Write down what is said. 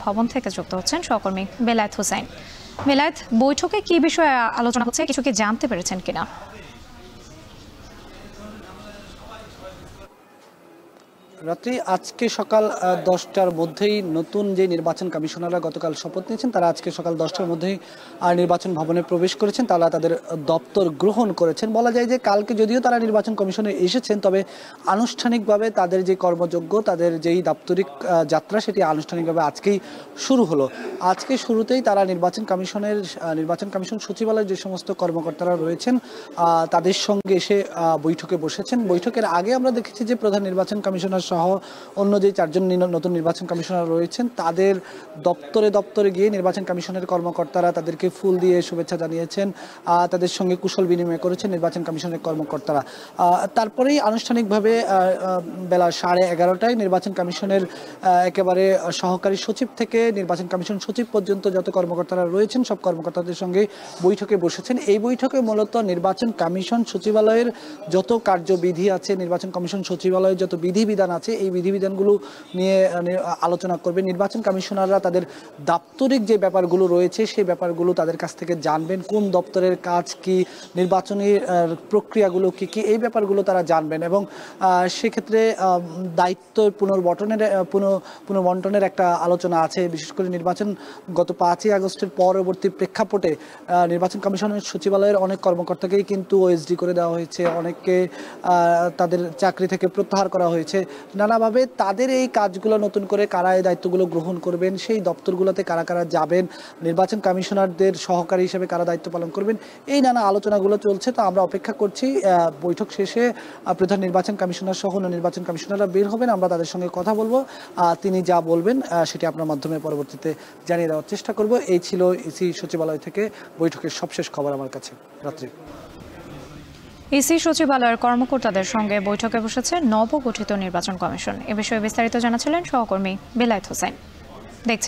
ভবন থেকে যুক্ত হচ্ছেন সহকর্মী বেলায়েত হোসেন। বেলায়েত, বৈঠকে কি বিষয়ে আলোচনা হচ্ছে, কিছু কি জানতে পেরেছেন কিনা? রাত্রি আজকে সকাল 10টার মধ্যেই নতুন যে নির্বাচন কমিশনাররা গতকাল শপথ নিয়েছেন তারা আজকে সকাল 10টার মধ্যেই নির্বাচন ভবনে প্রবেশ করেছেন। তারা তাদের দপ্তর গ্রহণ করেছেন। বলা যায় যে কালকে যদিও তারা নির্বাচন কমিশনে এসেছেন, তবে আনুষ্ঠানিকভাবে তাদের যে কর্মযোগ্য, তাদের যেই দাপ্তরিক যাত্রা, সেটি আনুষ্ঠানিকভাবে আজকেই শুরু হলো। আজকে শুরুতেই তারা নির্বাচন কমিশন সচিবালয়ের যে সমস্ত কর্মকর্তারা রয়েছেন তাদের সঙ্গে এসে বৈঠকে বসেছেন। বৈঠকের আগে আমরা দেখেছি যে প্রধান নির্বাচন কমিশনার সহ অন্য যে 4জন নতুন নির্বাচন কমিশনার রয়েছেন তাদের দপ্তরে গিয়ে নির্বাচন কমিশনের কর্মকর্তারা তাদেরকে ফুল দিয়ে শুভেচ্ছা জানিয়েছেন, তাদের সঙ্গে কুশল বিনিময় করেছেন নির্বাচন কমিশনের কর্মকর্তারা। তারপরেই আনুষ্ঠানিকভাবে বেলা 11:30টায় নির্বাচন কমিশনের একেবারে সহকারী সচিব থেকে নির্বাচন কমিশন সচিব পর্যন্ত যত কর্মকর্তারা রয়েছেন সব কর্মকর্তাদের সঙ্গে বৈঠকে বসেছেন। এই বৈঠকে মূলত নির্বাচন কমিশন সচিবালয়ের যত কার্যবিধি আছে, নির্বাচন কমিশন সচিবালয়ের যত বিধিবিধান আছে, এই বিধিবিধানগুলো নিয়ে আলোচনা করবে। নির্বাচন কমিশনাররা তাদের দাপ্তরিক যে ব্যাপারগুলো রয়েছে সেই ব্যাপারগুলো তাদের কাছ থেকে জানবেন। কোন দপ্তরের কাজ কি, নির্বাচনী প্রক্রিয়াগুলো কি কি, এই ব্যাপারগুলো তারা জানবেন এবং সেক্ষেত্রে দায়িত্ব পুনর্বন্টনের একটা আলোচনা আছে। বিশেষ করে নির্বাচন গত 5ই আগস্টের পরবর্তী প্রেক্ষাপটে নির্বাচন কমিশনের সচিবালয়ের অনেক কর্মকর্তাকেই কিন্তু ওএসডি করে দেওয়া হয়েছে, অনেককে তাদের চাকরি থেকে প্রত্যাহার করা হয়েছে। নানাভাবে তাদের এই কাজগুলো নতুন করে কারা এই দায়িত্বগুলো গ্রহণ করবেন, সেই দপ্তরগুলোতে কারা কারা যাবেন, নির্বাচন কমিশনারদের সহকারী হিসেবে কারা দায়িত্ব পালন করবেন, এই নানা আলোচনাগুলো চলছে। তো আমরা অপেক্ষা করছি বৈঠক শেষে প্রধান নির্বাচন কমিশনার সহ অন্য নির্বাচন কমিশনাররা বের হবেন, আমরা তাদের সঙ্গে কথা বলবো। তিনি যা বলবেন সেটি আপনার মাধ্যমে পরবর্তীতে জানিয়ে দেওয়ার চেষ্টা করব। এই ছিল ইসি সচিবালয় থেকে বৈঠকের সবশেষ খবর আমার কাছে। রাত্রি ইসি সচিবালয়ের কর্মকর্তাদের সঙ্গে বৈঠকে বসেছে নবগঠিত নির্বাচন কমিশন। এ বিষয়ে বিস্তারিত জানাচ্ছিলেন সহকর্মী বেলায়েত হোসেন। দেখছেন